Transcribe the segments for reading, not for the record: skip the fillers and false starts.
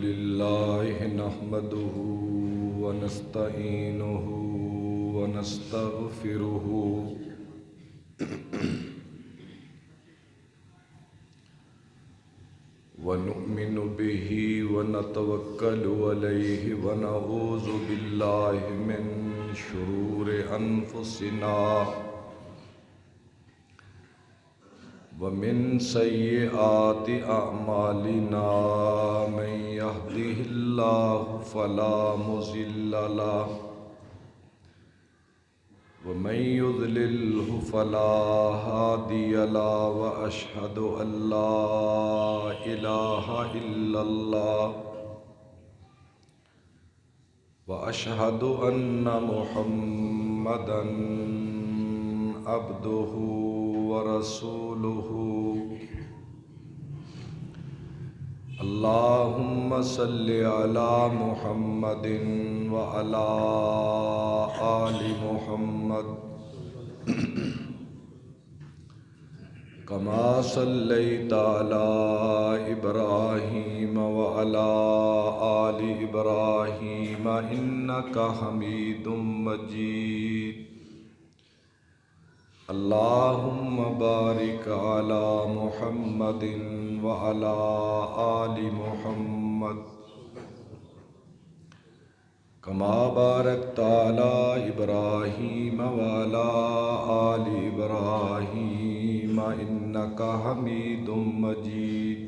لله نحمده ونستعينه ونستغفره ونؤمن به ونتوكل عليه ونعوذ بالله من شرور أنفسنا ومن سيئات أعمالنا من يهده الله فلا مضل له ومن يضلله فلا هادي له وأشهد أن لا إله إلا الله وأشهد أن محمدًا عبده ورسوله اللهم صل على محمد وعلى آل محمد كما صليت على إبراهيم وعلى آل إبراهيم إنك حميد مجيد اللهم بارك على محمد وعلى آل محمد كما باركت على إبراهيم وعلى آل إبراهيم إنك حميد مجيد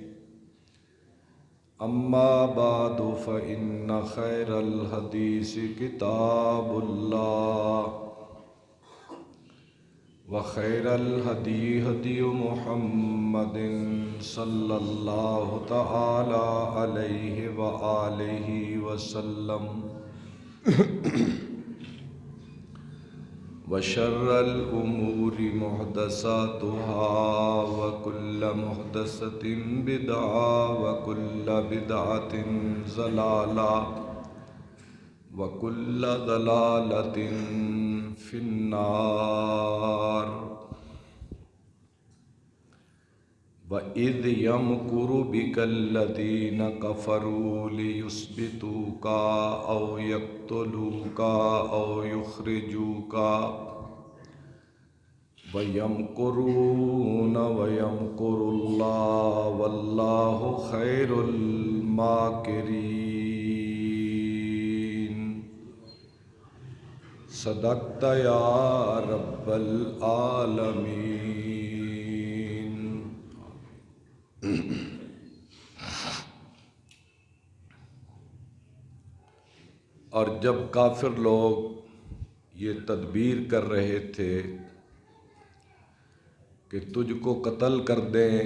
أما بعد فإن خير الحديث كتاب الله وخير الهدي هدي محمد صلى الله تعالى عليه وآله وسلم وشر الأمور محدثاتها وكل محدثة بدعة وكل بدعة ضلالة وكل ضلالة في النار وَإِذْ يَمْكُرُ بِكَ الَّذِينَ كَفَرُوا لِيُثْبِتُوكَ أَوْ يَقْتُلُوكَ أَوْ يُخْرِجُوكَ وَيَمْكُرُونَ وَيَمْكُرُ اللَّهُ وَاللَّهُ خَيْرُ الْمَاكِرِينَ صدقت یا رب العالمین۔ اور جب کافر لوگ یہ تدبیر کر رہے تھے کہ تجھ کو قتل کر دیں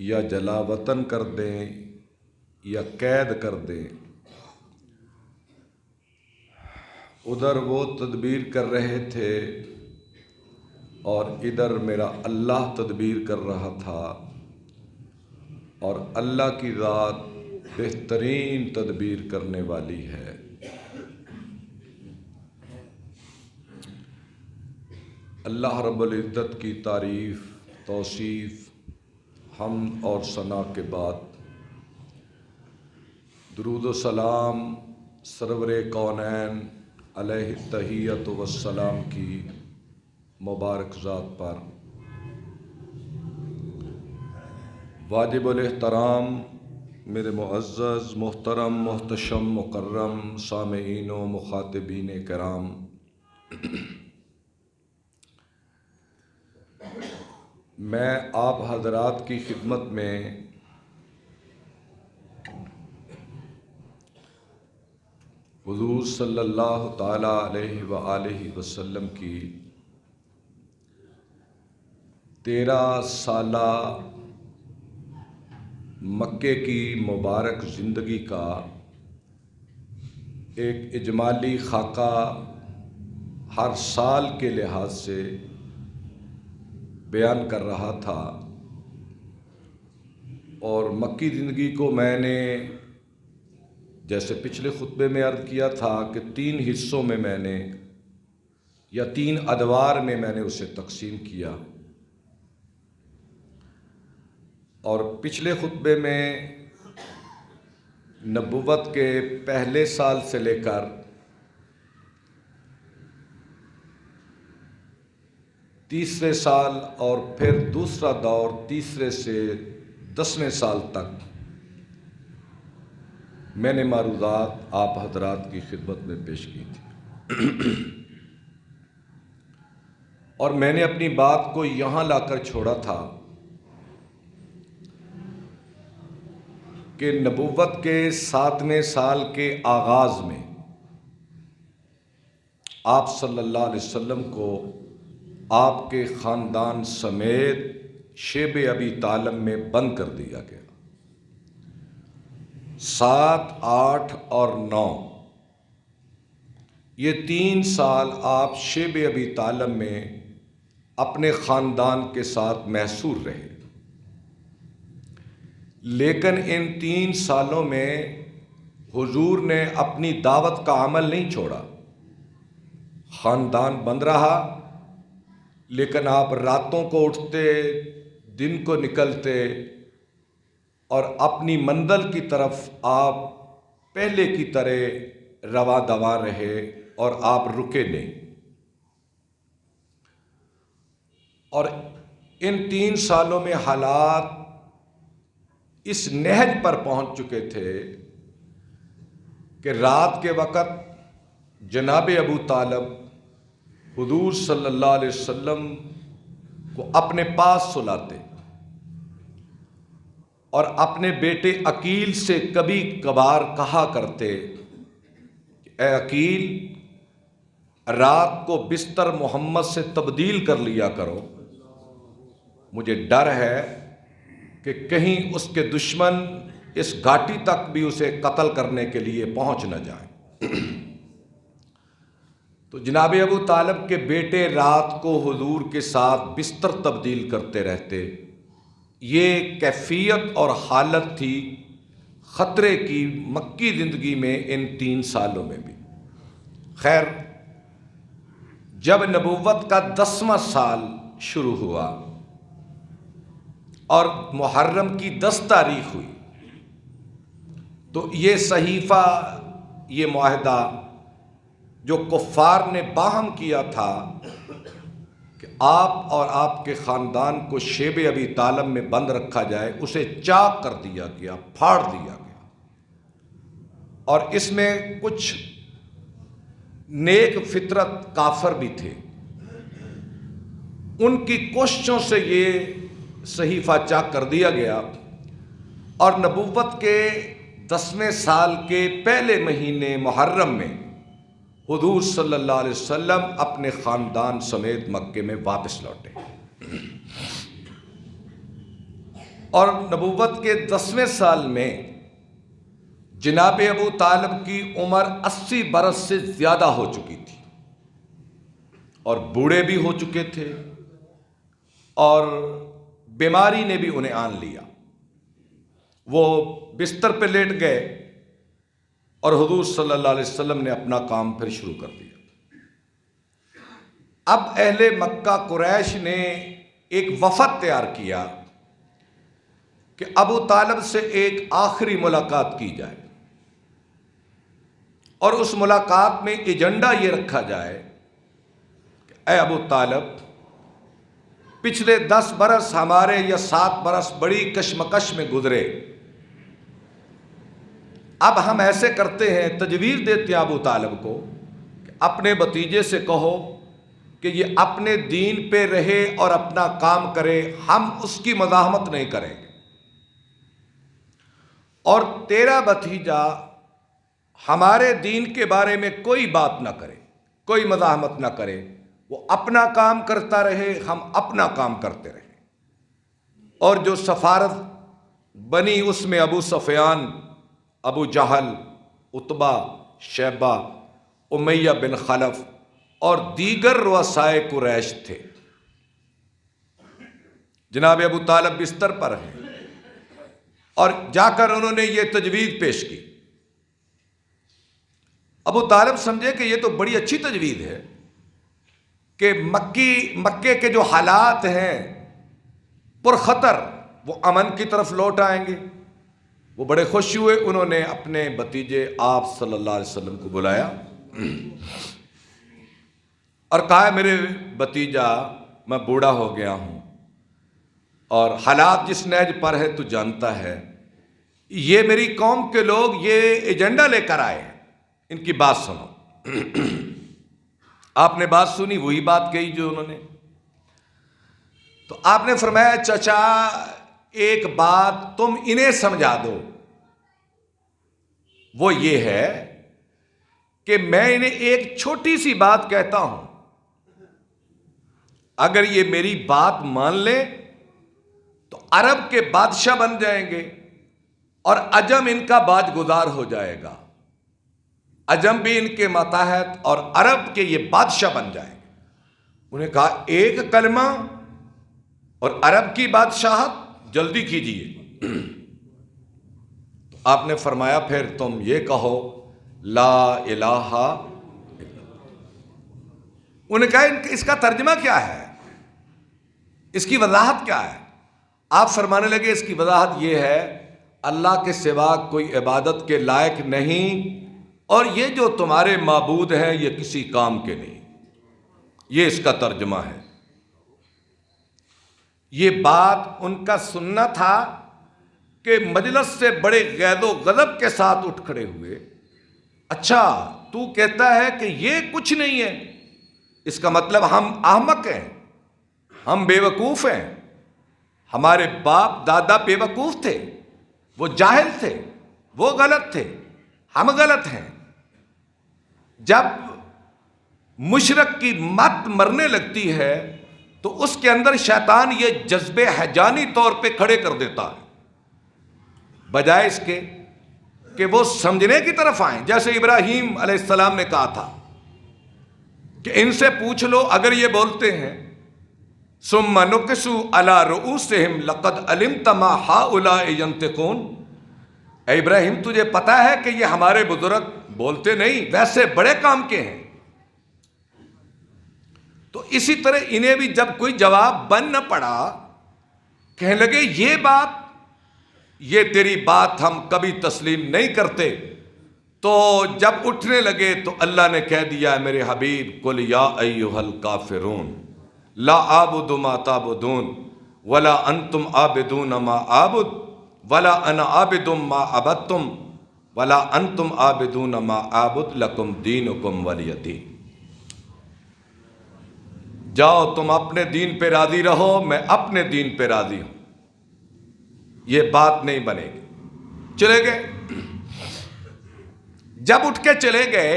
یا جلا وطن کر دیں یا قید کر دیں، ادھر وہ تدبیر کر رہے تھے اور ادھر میرا اللہ تدبیر کر رہا تھا، اور اللہ کی ذات بہترین تدبیر کرنے والی ہے۔ اللہ رب العزت کی تعریف، توصیف، حمد اور ثنا کے بعد درود و سلام سرور کونین علیہ التحیۃ والسلام کی مبارک ذات پر، واجب الاحترام میرے معزز محترم محتشم مکرم سامعین و مخاطبین کرام، میں آپ حضرات کی خدمت میں حضور صلی اللہ تعالیٰ علیہ وآلہ وسلم کی 13 سالہ مکے کی مبارک زندگی کا ایک اجمالی خاکہ ہر سال کے لحاظ سے بیان کر رہا تھا، اور مکی زندگی کو میں نے جیسے پچھلے خطبے میں عرض کیا تھا کہ 3 حصوں میں میں نے یا 3 ادوار میں نے اسے تقسیم کیا، اور پچھلے خطبے میں نبوت کے پہلے سال سے لے کر تیسرے سال اور پھر دوسرا دور تیسرے سے 10ویں سال تک میں نے معروضات آپ حضرات کی خدمت میں پیش کی تھی، اور میں نے اپنی بات کو یہاں لا کر چھوڑا تھا کہ نبوت کے 7ویں سال کے آغاز میں آپ صلی اللہ علیہ وسلم کو آپ کے خاندان سمیت شیب ابی طالب میں بند کر دیا گیا۔ 7، 8 اور 9 یہ 3 سال آپ شیب ابی طالب میں اپنے خاندان کے ساتھ محصور رہے، لیکن ان 3 سالوں میں حضور نے اپنی دعوت کا عمل نہیں چھوڑا۔ خاندان بند رہا، لیکن آپ راتوں کو اٹھتے، دن کو نکلتے، اور اپنی منزل کی طرف آپ پہلے کی طرح رواں دواں رہے اور آپ رکے نہیں۔ اور ان 3 سالوں میں حالات اس نہج پر پہنچ چکے تھے کہ رات کے وقت جناب ابو طالب حضور صلی اللہ علیہ وسلم کو اپنے پاس سلاتے اور اپنے بیٹے عقیل سے کبھی کبھار کہا کرتے کہ اے عقیل، رات کو بستر محمد سے تبدیل کر لیا کرو، مجھے ڈر ہے کہ کہیں اس کے دشمن اس گھاٹی تک بھی اسے قتل کرنے کے لیے پہنچ نہ جائیں۔ تو جناب ابو طالب کے بیٹے رات کو حضور کے ساتھ بستر تبدیل کرتے رہتے۔ یہ کیفیت اور حالت تھی خطرے کی مکی زندگی میں ان 3 سالوں میں بھی۔ خیر، جب نبوت کا 10واں سال شروع ہوا اور محرم کی 10 تاریخ ہوئی، تو یہ صحیفہ، یہ معاہدہ جو کفار نے باہم کیا تھا کہ آپ اور آپ کے خاندان کو شیب ابی طالب میں بند رکھا جائے، اسے چاک کر دیا گیا، پھاڑ دیا گیا۔ اور اس میں کچھ نیک فطرت کافر بھی تھے، ان کی کوششوں سے یہ صحیفہ چاک کر دیا گیا، اور نبوت کے 10ویں سال کے پہلے مہینے محرم میں حضور صلی اللہ علیہ وسلم اپنے خاندان سمیت مکے میں واپس لوٹے۔ اور نبوت کے 10ویں سال میں جناب ابو طالب کی عمر 80 برس سے زیادہ ہو چکی تھی، اور بوڑھے بھی ہو چکے تھے، اور بیماری نے بھی انہیں آن لیا۔ وہ بستر پہ لیٹ گئے اور حضور صلی اللہ علیہ وسلم نے اپنا کام پھر شروع کر دیا۔ اب اہل مکہ قریش نے ایک وفد تیار کیا کہ ابو طالب سے ایک آخری ملاقات کی جائے، اور اس ملاقات میں ایجنڈا یہ رکھا جائے کہ اے ابو طالب، پچھلے 10 برس ہمارے یا 7 برس بڑی کشمکش میں گزرے، اب ہم ایسے کرتے ہیں، تجویز دیتے ہیں ابو طالب کو کہ اپنے بھتیجے سے کہو کہ یہ اپنے دین پہ رہے اور اپنا کام کرے، ہم اس کی مزاحمت نہیں کریں گے، اور تیرا بھتیجا ہمارے دین کے بارے میں کوئی بات نہ کرے، کوئی مزاحمت نہ کرے، وہ اپنا کام کرتا رہے، ہم اپنا کام کرتے رہیں۔ اور جو سفارت بنی اس میں ابو سفیان، ابو جہل، عتبہ، شیبہ، امیہ بن خلف اور دیگر رؤسائے قریش تھے۔ جناب ابو طالب بستر پر ہیں، اور جا کر انہوں نے یہ تجویز پیش کی۔ ابو طالب سمجھے کہ یہ تو بڑی اچھی تجویز ہے کہ مکے کے جو حالات ہیں پرخطر، وہ امن کی طرف لوٹ آئیں گے، وہ بڑے خوش ہوئے، انہوں نے اپنے بھتیجے آپ صلی اللہ علیہ وسلم کو بلایا اور کہا میرے بھتیجا میں بوڑھا ہو گیا ہوں اور حالات جس نہج پر ہے تو جانتا ہے، یہ میری قوم کے لوگ یہ ایجنڈا لے کر آئے ہیں، ان کی بات سنو۔ آپ نے بات سنی، وہی بات کہی جو انہوں نے۔ تو آپ نے فرمایا چچا ایک بات تم انہیں سمجھا دو، وہ یہ ہے کہ میں انہیں ایک چھوٹی سی بات کہتا ہوں، اگر یہ میری بات مان لیں تو عرب کے بادشاہ بن جائیں گے اور عجم ان کا باج گزار ہو جائے گا، عجم بھی ان کے ماتحت اور عرب کے یہ بادشاہ بن جائیں گے۔ انہیں کہا ایک کلمہ اور عرب کی بادشاہت، جلدی کیجیے۔ تو آپ نے فرمایا پھر تم یہ کہو لا الہ الا اللہ۔ انہوں نے کہا اس کا ترجمہ کیا ہے، اس کی وضاحت کیا ہے؟ آپ فرمانے لگے اس کی وضاحت یہ ہے اللہ کے سوا کوئی عبادت کے لائق نہیں، اور یہ جو تمہارے معبود ہیں یہ کسی کام کے نہیں، یہ اس کا ترجمہ ہے۔ یہ بات ان کا سننا تھا کہ مجلس سے بڑے غیظ و غضب کے ساتھ اٹھ کھڑے ہوئے۔ اچھا تو کہتا ہے کہ یہ کچھ نہیں ہے، اس کا مطلب ہم احمق ہیں، ہم بے وقوف ہیں، ہمارے باپ دادا بے وقوف تھے، وہ جاہل تھے، وہ غلط تھے، ہم غلط ہیں۔ جب مشرک کی مت مرنے لگتی ہے تو اس کے اندر شیطان یہ جذبے ہیجانی طور پہ کھڑے کر دیتا ہے، بجائے اس کے کہ وہ سمجھنے کی طرف آئیں۔ جیسے ابراہیم علیہ السلام نے کہا تھا کہ ان سے پوچھ لو اگر یہ بولتے ہیں ثم نکسوا علی رؤوسہم لقد علمت ما ہؤلاء ینطقون، اے ابراہیم تجھے پتا ہے کہ یہ ہمارے بزرگ بولتے نہیں، ویسے بڑے کام کے ہیں۔ تو اسی طرح انہیں بھی جب کوئی جواب بن نہ پڑا، کہنے لگے یہ بات، یہ تیری بات ہم کبھی تسلیم نہیں کرتے۔ تو جب اٹھنے لگے تو اللہ نے کہہ دیا میرے حبیب قل یا ایھا الکافرون لا اعبد ما تعبدون ولا انتم عابدون ما اعبد ولا انا عابد ما عبدتم ولا انتم عابدون ما اعبد لکم دینکم ولی دین۔ جاؤ تم اپنے دین پہ راضی رہو، میں اپنے دین پہ راضی ہوں، یہ بات نہیں بنے گی۔ چلے گئے۔ جب اٹھ کے چلے گئے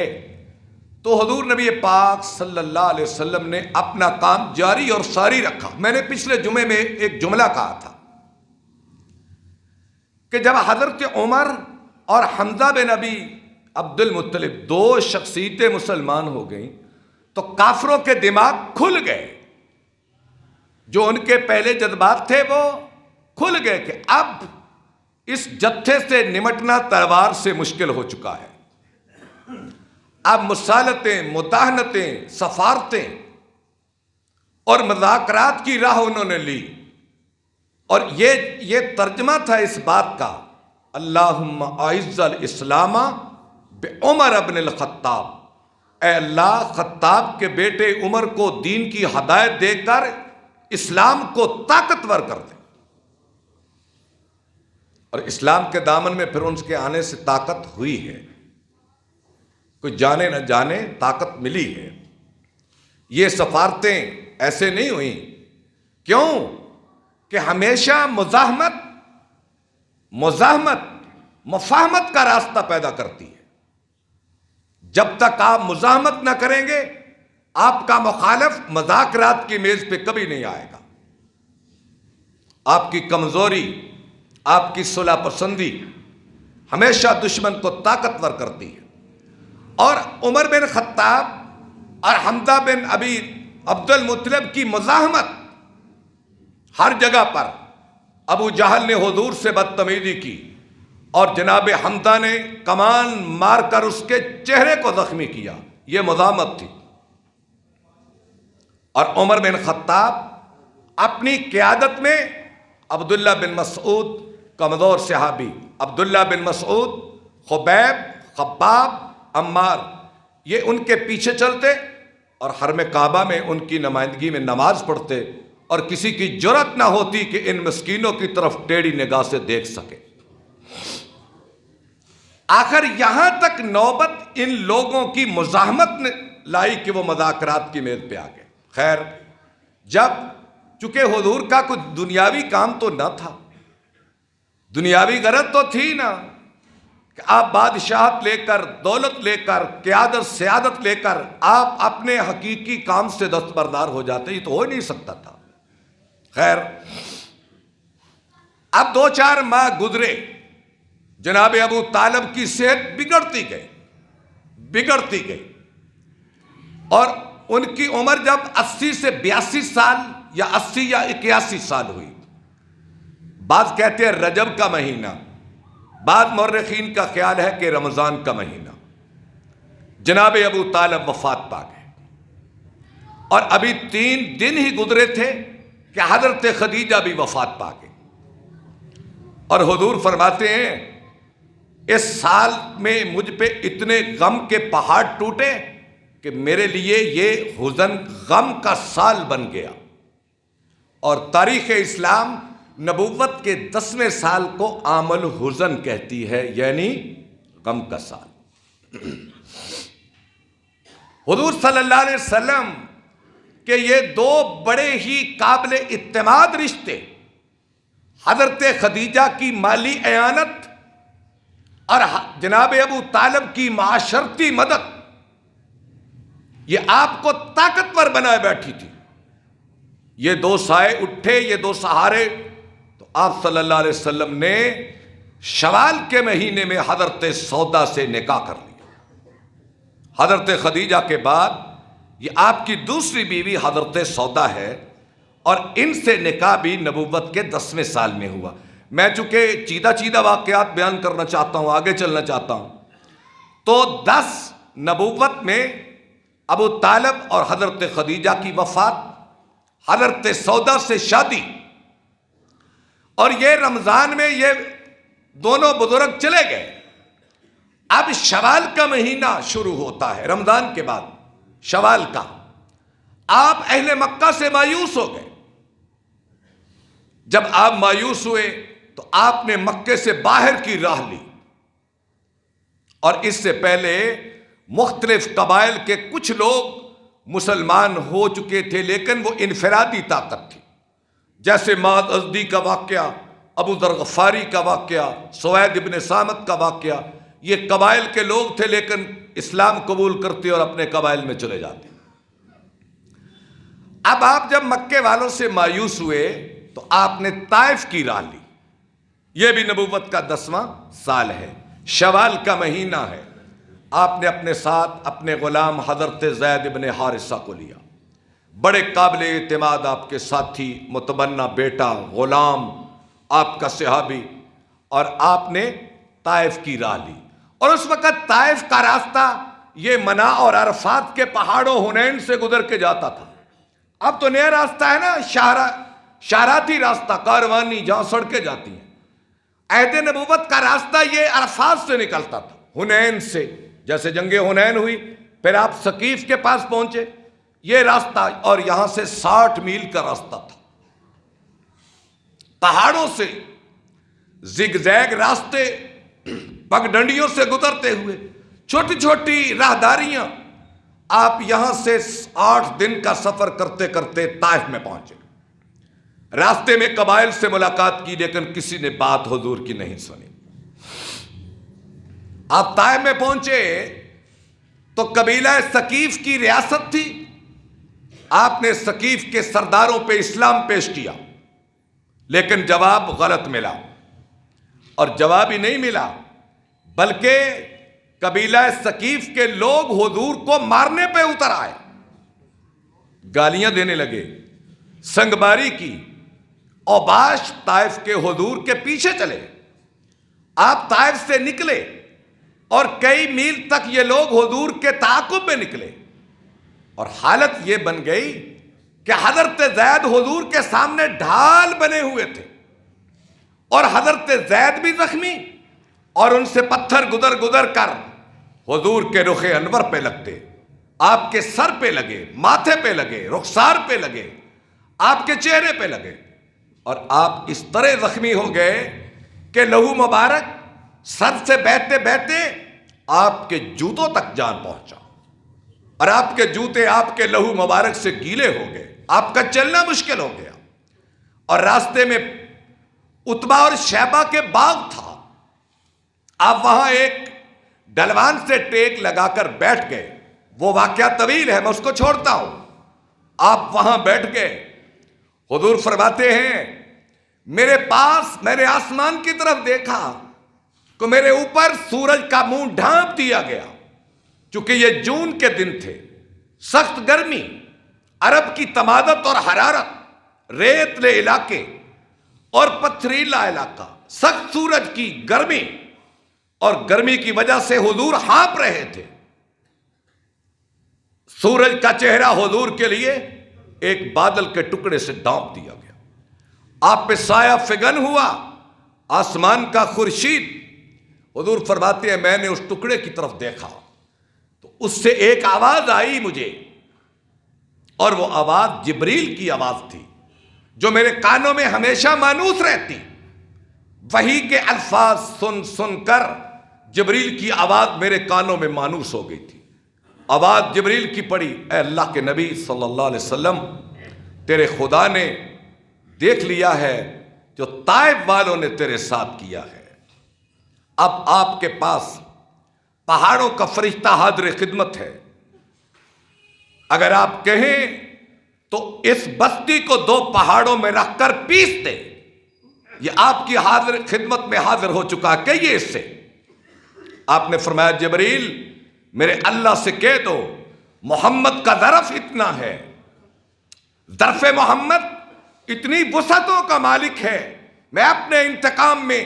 تو حضور نبی پاک صلی اللہ علیہ وسلم نے اپنا کام جاری اور ساری رکھا۔ میں نے پچھلے جمعے میں ایک جملہ کہا تھا کہ جب حضرت عمر اور حمزہ بن ابی عبد المطلب دو شخصیتیں مسلمان ہو گئیں تو کافروں کے دماغ کھل گئے، جو ان کے پہلے جذبات تھے وہ کھل گئے کہ اب اس جتھے سے نمٹنا تلوار سے مشکل ہو چکا ہے۔ اب مسالتیں، مداہنتیں، سفارتیں اور مذاکرات کی راہ انہوں نے لی، اور یہ ترجمہ تھا اس بات کا اللہم اعز الاسلام بعمر ابن الخطاب، اے اللہ خطاب کے بیٹے عمر کو دین کی ہدایت دے کر اسلام کو طاقتور کر دے۔ اور اسلام کے دامن میں پھر ان کے آنے سے طاقت ہوئی ہے، کوئی جانے نہ جانے طاقت ملی ہے۔ یہ سفارتیں ایسے نہیں ہوئیں، کیوں کہ ہمیشہ مزاحمت مفاہمت کا راستہ پیدا کرتی ہے۔ جب تک آپ مزاحمت نہ کریں گے آپ کا مخالف مذاکرات کی میز پہ کبھی نہیں آئے گا۔ آپ کی کمزوری، آپ کی صلح پسندی ہمیشہ دشمن کو طاقتور کرتی ہے۔ اور عمر بن خطاب اور حمزہ بن ابی عبد المطلب کی مزاحمت ہر جگہ پر، ابو جہل نے حضور سے بدتمیزی کی اور جناب حمزہ نے کمان مار کر اس کے چہرے کو زخمی کیا، یہ مزاحمت تھی۔ اور عمر بن خطاب اپنی قیادت میں عبداللہ بن مسعود کمزور صحابی عبداللہ بن مسعود، خبیب، خباب، عمار، یہ ان کے پیچھے چلتے اور حرم کعبہ میں ان کی نمائندگی میں نماز پڑھتے، اور کسی کی جرأت نہ ہوتی کہ ان مسکینوں کی طرف ٹیڑھی نگاہ سے دیکھ سکے۔ آخر یہاں تک نوبت ان لوگوں کی مزاحمت نے لائی کہ وہ مذاکرات کی میز پہ آ گئے۔ خیر، جب چونکہ حضور کا کچھ دنیاوی کام تو نہ تھا، دنیاوی غرض تو تھی نا کہ آپ بادشاہت لے کر، دولت لے کر، قیادت سیادت لے کر آپ اپنے حقیقی کام سے دستبردار ہو جاتے، یہ تو ہو نہیں سکتا تھا۔ خیر، اب 2-4 ماہ گزرے، جناب ابو طالب کی صحت بگڑتی گئی، اور ان کی عمر جب 80 سے 82 سال یا 80 یا 81 سال ہوئی، بعض کہتے ہیں رجب کا مہینہ، بعض مورخین کا خیال ہے کہ رمضان کا مہینہ، جناب ابو طالب وفات پا گئے، اور ابھی 3 دن ہی گزرے تھے کہ حضرت خدیجہ بھی وفات پا گئے، اور حضور فرماتے ہیں اس سال میں مجھ پہ اتنے غم کے پہاڑ ٹوٹے کہ میرے لیے یہ حزن غم کا سال بن گیا۔ اور تاریخ اسلام نبوت کے 10ویں سال کو عام الحزن کہتی ہے، یعنی غم کا سال۔ حضور صلی اللہ علیہ وسلم کہ یہ 2 بڑے ہی قابل اعتماد رشتے، حضرت خدیجہ کی مالی اعانت اور جناب ابو طالب کی معاشرتی مدد، یہ آپ کو طاقتور بنائے بیٹھی تھی۔ یہ 2 سائے اٹھے، یہ 2 سہارے، تو آپ صلی اللہ علیہ وسلم نے شوال کے مہینے میں حضرت سودا سے نکاح کر لیا۔ حضرت خدیجہ کے بعد یہ آپ کی دوسری بیوی حضرت سودا ہے، اور ان سے نکاح بھی نبوت کے 10ویں سال میں ہوا۔ میں چونکہ چیدہ واقعات بیان کرنا چاہتا ہوں، آگے چلنا چاہتا ہوں، تو 10 نبوت میں ابو طالب اور حضرت خدیجہ کی وفات، حضرت سودا سے شادی، اور یہ رمضان میں یہ دونوں بزرگ چلے گئے۔ اب شوال کا مہینہ شروع ہوتا ہے، رمضان کے بعد شوال کا۔ آپ اہل مکہ سے مایوس ہو گئے۔ جب آپ مایوس ہوئے تو آپ نے مکے سے باہر کی راہ لی، اور اس سے پہلے مختلف قبائل کے کچھ لوگ مسلمان ہو چکے تھے، لیکن وہ انفرادی طاقت تھی، جیسے معاذ ازدی کا واقعہ، ابو ذر غفاری کا واقعہ، سوید ابن سامت کا واقعہ۔ یہ قبائل کے لوگ تھے، لیکن اسلام قبول کرتے اور اپنے قبائل میں چلے جاتے۔ اب آپ جب مکے والوں سے مایوس ہوئے تو آپ نے طائف کی راہ لی۔ یہ بھی نبوت کا 10واں سال ہے، شوال کا مہینہ ہے۔ آپ نے اپنے ساتھ اپنے غلام حضرت زید ابن حارثہ کو لیا، بڑے قابل اعتماد آپ کے ساتھی، متبنہ بیٹا، غلام، آپ کا صحابی، اور آپ نے طائف کی راہ لی۔ اور اس وقت طائف کا راستہ یہ منا اور عرفات کے پہاڑوں حنین سے گزر کے جاتا تھا۔ اب تو نیا راستہ ہے نا، شاہراتی راستہ، کاروانی، جہاں سڑکیں جاتی ہیں۔ عہد نبوت کا راستہ یہ عرفات سے نکلتا تھا، حنین سے، جیسے جنگ حنین ہوئی، پھر آپ ثقیف کے پاس پہنچے، یہ راستہ، اور یہاں سے 60 میل کا راستہ تھا، پہاڑوں سے زگ زیگ راستے، پگڈنڈیوں سے گزرتے ہوئے، چھوٹی چھوٹی راہداریاں۔ آپ یہاں سے 8 دن کا سفر کرتے کرتے طائف میں پہنچے۔ راستے میں قبائل سے ملاقات کی، لیکن کسی نے بات حضور کی نہیں سنی۔ آپ طائف میں پہنچے تو قبیلہ ثقیف کی ریاست تھی۔ آپ نے ثقیف کے سرداروں پہ اسلام پیش کیا، لیکن جواب غلط ملا، اور جواب ہی نہیں ملا بلکہ قبیلہ ثقیف کے لوگ حضور کو مارنے پہ اتر آئے، گالیاں دینے لگے، سنگباری کی۔ اوباش طائف کے حضور کے پیچھے چلے۔ آپ طائف سے نکلے اور کئی میل تک یہ لوگ حضور کے تعاقب میں نکلے، اور حالت یہ بن گئی کہ حضرت زید حضور کے سامنے ڈھال بنے ہوئے تھے۔ اور حضرت زید بھی زخمی، اور ان سے پتھر گزر گزر کر حضور کے رخ انور پہ لگتے، آپ کے سر پہ لگے، ماتھے پہ لگے، رخسار پہ لگے، آپ کے چہرے پہ لگے، اور آپ اس طرح زخمی ہو گئے کہ لہو مبارک سر سے بہتے بہتے آپ کے جوتوں تک جان پہنچا، اور آپ کے جوتے آپ کے لہو مبارک سے گیلے ہو گئے، آپ کا چلنا مشکل ہو گیا، اور راستے میں عتبہ اور شیبہ کے باغ تھا، آپ وہاں ایک ڈلوان سے ٹیک لگا کر بیٹھ گئے، وہ واقعہ طویل ہے، میں اس کو چھوڑتا ہوں، آپ وہاں بیٹھ گئے، حضور فرماتے ہیں میرے پاس میں نے آسمان کی طرف دیکھا کہ میرے اوپر سورج کا منہ ڈھانپ دیا گیا، چونکہ یہ جون کے دن تھے، سخت گرمی، عرب کی تمادت اور حرارت، ریتلے علاقے اور پتھریلا علاقہ، سخت سورج کی گرمی، اور گرمی کی وجہ سے حضور ہانپ رہے تھے، سورج کا چہرہ حضور کے لیے ایک بادل کے ٹکڑے سے ڈھانپ دیا گیا، آپ پہ سایہ فگن ہوا، آسمان کا خورشید، حضور فرماتے ہیں میں نے اس ٹکڑے کی طرف دیکھا تو اس سے ایک آواز آئی مجھے، اور وہ آواز جبریل کی آواز تھی جو میرے کانوں میں ہمیشہ مانوس رہتی، وحی کے الفاظ سن سن کر جبریل کی آواز میرے کانوں میں مانوس ہو گئی تھی، آواز جبریل کی پڑی، اے اللہ کے نبی صلی اللہ علیہ وسلم، تیرے خدا نے دیکھ لیا ہے جو طائف والوں نے تیرے ساتھ کیا ہے، اب آپ کے پاس پہاڑوں کا فرشتہ حاضر خدمت ہے، اگر آپ کہیں تو اس بستی کو 2 پہاڑوں میں رکھ کر پیس دے، یہ آپ کی حاضر خدمت میں حاضر ہو چکا، کہیے اس سے۔ آپ نے فرمایا جبریل میرے اللہ سے کہہ دو محمد کا ظرف اتنا ہے، ظرف محمد اتنی وسعتوں کا مالک ہے، میں اپنے انتقام میں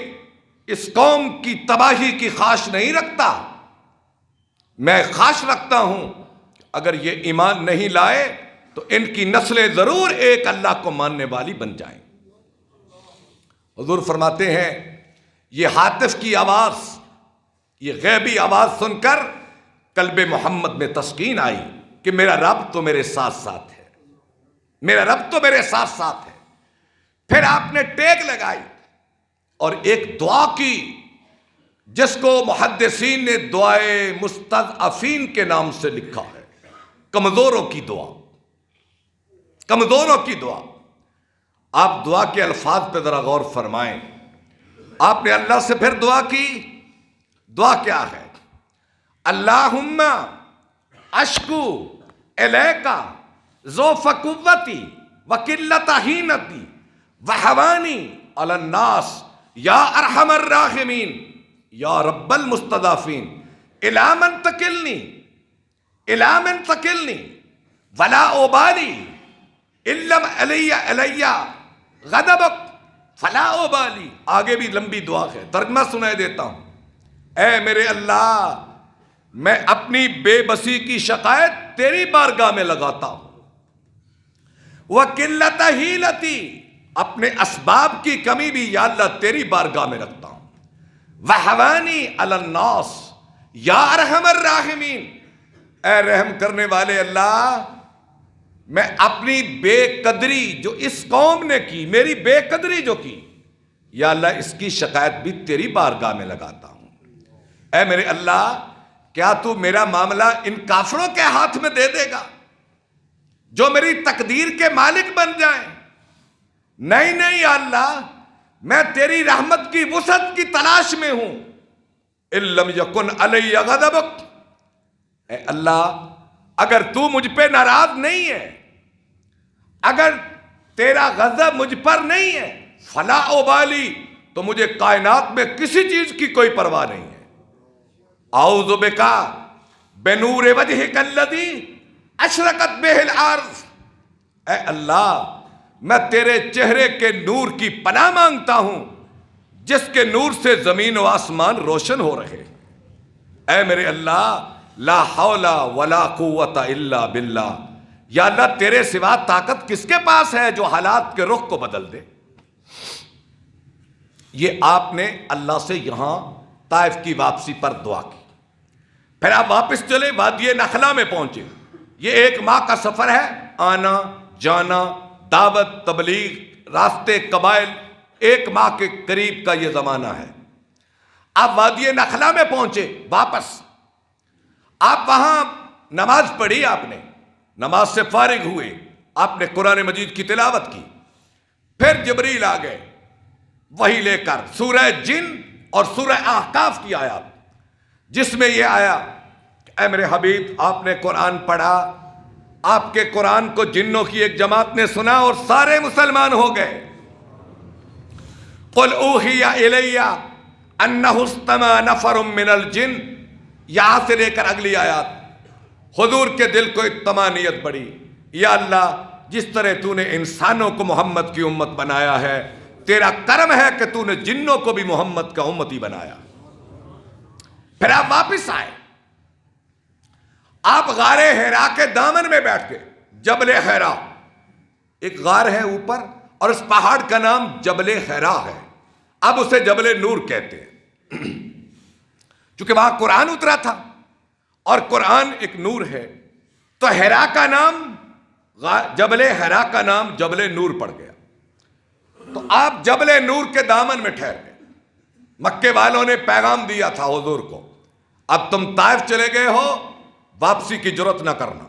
اس قوم کی تباہی کی خواہش نہیں رکھتا، میں خواہش رکھتا ہوں اگر یہ ایمان نہیں لائے تو ان کی نسلیں ضرور ایک اللہ کو ماننے والی بن جائیں۔ حضور فرماتے ہیں یہ ہاتف کی آواز، یہ غیبی آواز سن کر قلب محمد میں تسکین آئی کہ میرا رب تو میرے ساتھ ساتھ ہے، میرا رب تو میرے ساتھ ساتھ ہے۔ پھر آپ نے ٹیک لگائی اور ایک دعا کی جس کو محدثین نے دعائے مستضعفین کے نام سے لکھا ہے، کمزوروں کی دعا، کمزوروں کی دعا۔ آپ دعا کے الفاظ پہ ذرا غور فرمائیں، آپ نے اللہ سے پھر دعا کی، دعا کیا ہے؟ اللہم اشکو الیکا ضعف قوتی وقلت حینتی وحوانی علی الناس یا ارحم الراحمین یا رب المستضعفین الی من تکلنی ولا ابالی ان لم علی غضبک فلا ابالی۔ آگے بھی لمبی دعا ہے، ترجمہ سنائے دیتا ہوں۔ اے میرے اللہ، میں اپنی بے بسی کی شکایت تیری بارگاہ میں لگاتا ہوں، وقلت حیلتی، اپنے اسباب کی کمی بھی یا اللہ تیری بارگاہ میں رکھتا ہوں، وحوانی علی الناس یا ارحم الراحمین، اے رحم کرنے والے اللہ، میں اپنی بے قدری جو اس قوم نے کی، میری بے قدری جو کی، یا اللہ اس کی شکایت بھی تیری بارگاہ میں لگاتا ہوں۔ اے میرے اللہ، کیا تو میرا معاملہ ان کافروں کے ہاتھ میں دے دے گا جو میری تقدیر کے مالک بن جائیں؟ نہیں نہیں یا اللہ، میں تیری رحمت کی وسعت کی تلاش میں ہوں۔ ان لم یکن علی غضبک، اے اللہ اگر تو مجھ پہ ناراض نہیں ہے، اگر تیرا غضب مجھ پر نہیں ہے، فلا ابالی، تو مجھے کائنات میں کسی چیز کی کوئی پرواہ نہیں ہے۔ اعوذ بکا بنور وجہک الذی اشرقت بہ الارض، اے اللہ میں تیرے چہرے کے نور کی پناہ مانگتا ہوں جس کے نور سے زمین و آسمان روشن ہو رہے۔ اے میرے اللہ، لا حول ولا قوت الا باللہ، یا اللہ تیرے سوا طاقت کس کے پاس ہے جو حالات کے رخ کو بدل دے؟ یہ آپ نے اللہ سے یہاں طائف کی واپسی پر دعا کی. پھر آپ واپس چلے، وادی نخلا میں پہنچے. یہ 1 ماہ کا سفر ہے، آنا جانا، دعوت، تبلیغ، راستے، قبائل، 1 ماہ کے قریب کا یہ زمانہ ہے. آپ وادی نخلا میں پہنچے، واپس آپ وہاں نماز پڑھی، آپ نے نماز سے فارغ ہوئے، آپ نے قرآن مجید کی تلاوت کی. پھر جبریل آ گئے وہی لے کر سورہ جن اور سورہ احقاف کی آیات، جس میں یہ آیا کہ اے میرے حبیب آپ نے قرآن پڑھا، آپ کے قرآن کو جنوں کی ایک جماعت نے سنا اور سارے مسلمان ہو گئے. قل اوحی الی انہ استمع نفر من الجن، یہاں سے لے کر اگلی آیات. حضور کے دل کو طمانینت بڑھی، یا اللہ جس طرح تو نے انسانوں کو محمد کی امت بنایا ہے، تیرا کرم ہے کہ تو نے جنوں کو بھی محمد کا امتی بنایا. پھر آپ واپس آئے، آپ غار حرا کے دامن میں بیٹھ گئے. جبل حرا ایک غار ہے اوپر، اور اس پہاڑ کا نام جبل حرا ہے. اب اسے جبل نور کہتے ہیں چونکہ وہاں قرآن اترا تھا اور قرآن ایک نور ہے، تو حرا کا نام، جبل حرا کا نام جبل نور پڑ گیا. تو آپ جبل نور کے دامن میں ٹھہر گئے. مکے والوں نے پیغام دیا تھا حضور کو، اب تم طائف چلے گئے ہو، واپسی کی جرت نہ کرنا.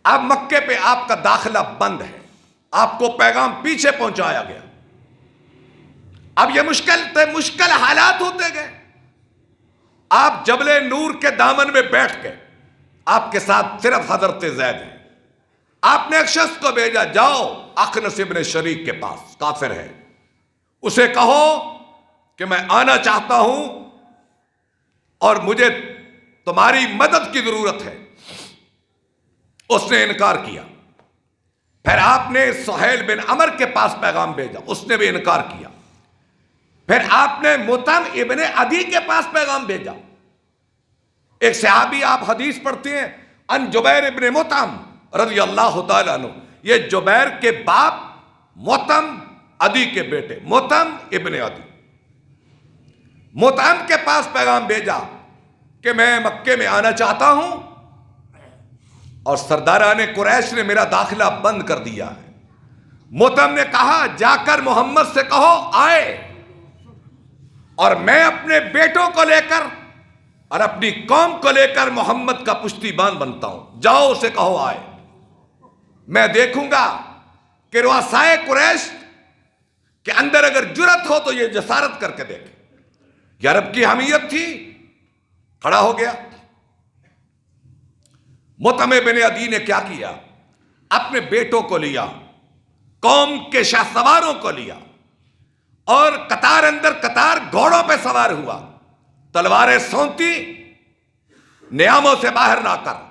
اب مکے پہ آپ کا داخلہ بند ہے، آپ کو پیغام پیچھے پہنچایا گیا. اب یہ مشکل حالات ہوتے گئے. آپ جبل نور کے دامن میں بیٹھ گئے، آپ کے ساتھ صرف حضرت زید ہیں. آپ نے ایک شخص کو بھیجا، جاؤ اخنس ابن شریک کے پاس، کافر ہے، اسے کہو کہ میں آنا چاہتا ہوں اور مجھے تمہاری مدد کی ضرورت ہے. اس نے انکار کیا. پھر آپ نے سہیل بن عمر کے پاس پیغام بھیجا، اس نے بھی انکار کیا. پھر آپ نے مطعم ابن عدی کے پاس پیغام بھیجا. ایک صحابی، آپ حدیث پڑھتے ہیں، ان جبیر ابن مطعم رضی اللہ تعالیٰ عنہ، یہ جبیر کے باپ مطعم، عدی کے بیٹے مطعم ابن عدی. مطعم کے پاس پیغام بھیجا کہ میں مکے میں آنا چاہتا ہوں اور سرداران قریش نے میرا داخلہ بند کر دیا ہے. مطعم نے کہا جا کر محمد سے کہو آئے، اور میں اپنے بیٹوں کو لے کر اور اپنی قوم کو لے کر محمد کا پشتی بان بنتا ہوں. جاؤ اسے کہو آئے. میں دیکھوں گا کہ رؤسائے قریش کے اندر اگر جرت ہو تو یہ جسارت کر کے دیکھے. یہ عرب کی حمیت تھی. کھڑا ہو گیا. مطعم بن عدی نے کیا کیا؟ اپنے بیٹوں کو لیا، قوم کے شاہ سواروں کو لیا، اور قطار اندر قطار گھوڑوں پہ سوار ہوا، تلواریں سونتی، نیاموں سے باہر لا کر،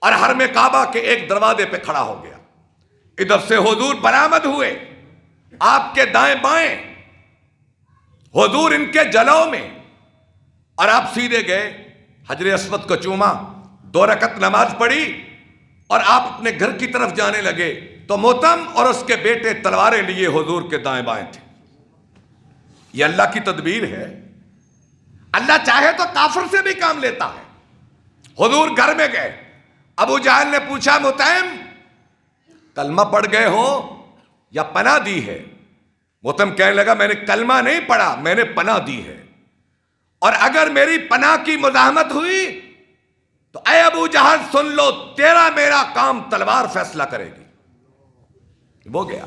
اور حرم کعبہ کے ایک دروازے پہ کھڑا ہو گیا. ادھر سے حضور برآمد ہوئے، آپ کے دائیں بائیں، حضور ان کے جلو میں، اور آپ سیدھے گئے، حجر اسود کو چوما، 2 رکعت نماز پڑھی، اور آپ اپنے گھر کی طرف جانے لگے تو مطعم اور اس کے بیٹے تلواریں لیے حضور کے دائیں بائیں تھے. یہ اللہ کی تدبیر ہے. اللہ چاہے تو کافر سے بھی کام لیتا ہے. حضور گھر میں گئے، ابو جہل نے پوچھا مطعم کلمہ پڑھ گئے ہو یا پناہ دی ہے؟ مطعم کہنے لگا میں نے کلمہ نہیں پڑھا، میں نے پناہ دی ہے، اور اگر میری پناہ کی مزاحمت ہوئی تو اے ابو جہل سن لو، تیرا میرا کام تلوار فیصلہ کرے گی. وہ گیا.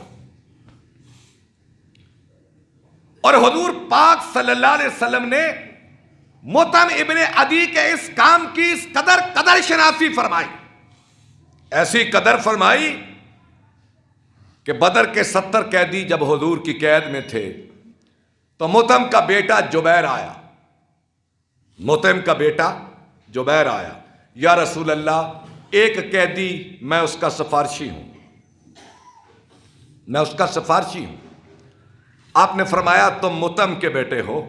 اور حضور پاک صلی اللہ علیہ وسلم نے مطعم ابن عدی کے اس کام کی اس قدر شناسی فرمائی، ایسی قدر فرمائی کہ بدر کے 70 قیدی جب حضور کی قید میں تھے تو مطعم کا بیٹا جبیر آیا. مطعم کا بیٹا جبیر آیا، یا رسول اللہ ایک قیدی میں اس کا سفارشی ہوں، میں اس کا سفارشی ہوں. آپ نے فرمایا تم مطعم کے بیٹے ہو،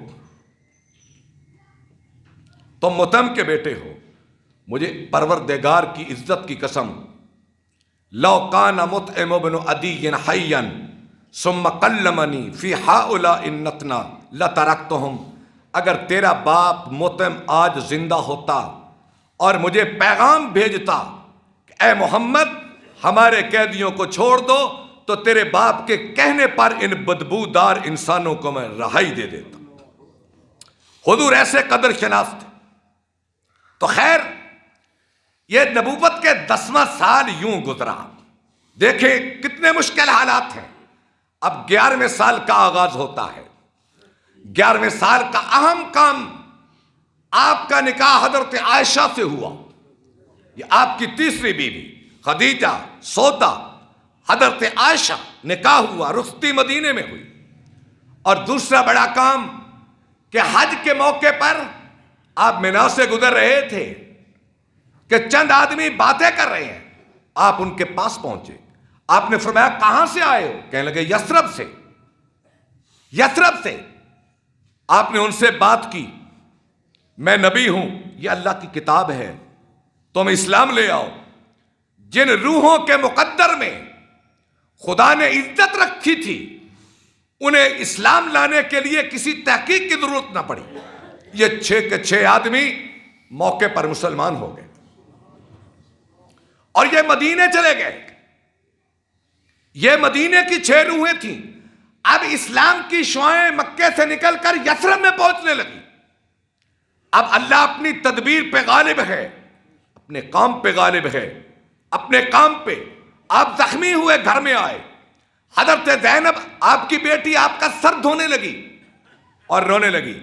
تم مطعم کے بیٹے ہو. مجھے پروردگار کی عزت کی قسم، لو کان مطعم بن عدی حیا ثم کلمنی فی ہؤلاء النتنا لترکتہم، اگر تیرا باپ مطعم آج زندہ ہوتا اور مجھے پیغام بھیجتا کہ اے محمد ہمارے قیدیوں کو چھوڑ دو، تو تیرے باپ کے کہنے پر ان بدبودار انسانوں کو میں رہائی دے دیتا۔ حضور ایسے قدر شناس تھے۔ تو خیر، یہ نبوت کے 10واں سال یوں گزرا۔ دیکھیں کتنے مشکل حالات ہیں۔ اب 11ویں سال کا آغاز ہوتا ہے۔ 11ویں سال کا اہم کام، آپ کا نکاح حضرت عائشہ سے ہوا۔ یہ آپ کی تیسری بیوی خدیجہ سودا حضرت عائشہ نکاح ہوا، رخصتی مدینے میں ہوئی۔ اور دوسرا بڑا کام کہ حج کے موقع پر آپ مینا سے گزر رہے تھے کہ چند آدمی باتیں کر رہے ہیں، آپ ان کے پاس پہنچے۔ آپ نے فرمایا کہاں سے آئے ہو؟ کہنے لگے یثرب سے۔ یثرب سے۔ آپ نے ان سے بات کی، میں نبی ہوں، یہ اللہ کی کتاب ہے، تم اسلام لے آؤ۔ جن روحوں کے مقدر میں خدا نے عزت رکھی تھی، انہیں اسلام لانے کے لیے کسی تحقیق کی ضرورت نہ پڑی۔ یہ 6 کے 6 آدمی موقع پر مسلمان ہو گئے اور یہ مدینے چلے گئے۔ یہ مدینے کی 6 روحیں تھیں۔ اب اسلام کی شعاعیں مکے سے نکل کر یثرب میں پہنچنے لگی۔ اب اللہ اپنی تدبیر پہ غالب ہے، اپنے کام پہ غالب ہے، اپنے کام پہ۔ آپ زخمی ہوئے گھر میں آئے، حضرت زینب آپ کی بیٹی آپ کا سر دھونے لگی اور رونے لگی،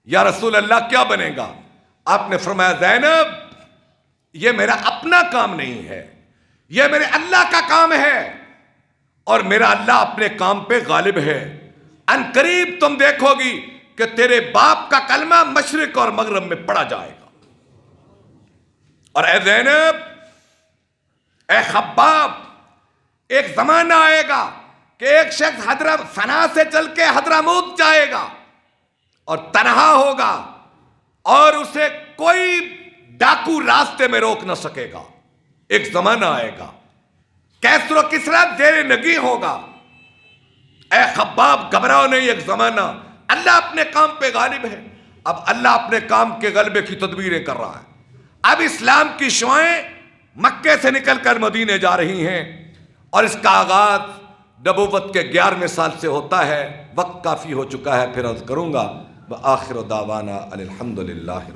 یا رسول اللہ کیا بنے گا؟ آپ نے فرمایا زینب یہ میرا اپنا کام نہیں ہے، یہ میرے اللہ کا کام ہے، اور میرا اللہ اپنے کام پہ غالب ہے۔ ان قریب تم دیکھو گی کہ تیرے باپ کا کلمہ مشرق اور مغرب میں پڑا جائے گا۔ اور اے زینب، اے خباب، ایک زمانہ آئے گا کہ ایک شخص صنعا سے چل کے حضرموت جائے گا اور تنہا ہوگا، اور اسے کوئی ڈاکو راستے میں روک نہ سکے گا۔ ایک زمانہ آئے گا، کیسر و کسریٰ زیر نگی ہوگا۔ اے خباب گھبراؤ نہیں، ایک زمانہ، اللہ اپنے کام پہ غالب ہے۔ اب اللہ اپنے کام کے غلبے کی تدبیریں کر رہا ہے۔ اب اسلام کی شعاعیں مکے سے نکل کر مدینے جا رہی ہیں، اور اس کا آغاز نبوت کے 11ویں سال سے ہوتا ہے۔ وقت کافی ہو چکا ہے، پھر عرض کروں گا۔ وآخر دعوانا ان الحمد للہ۔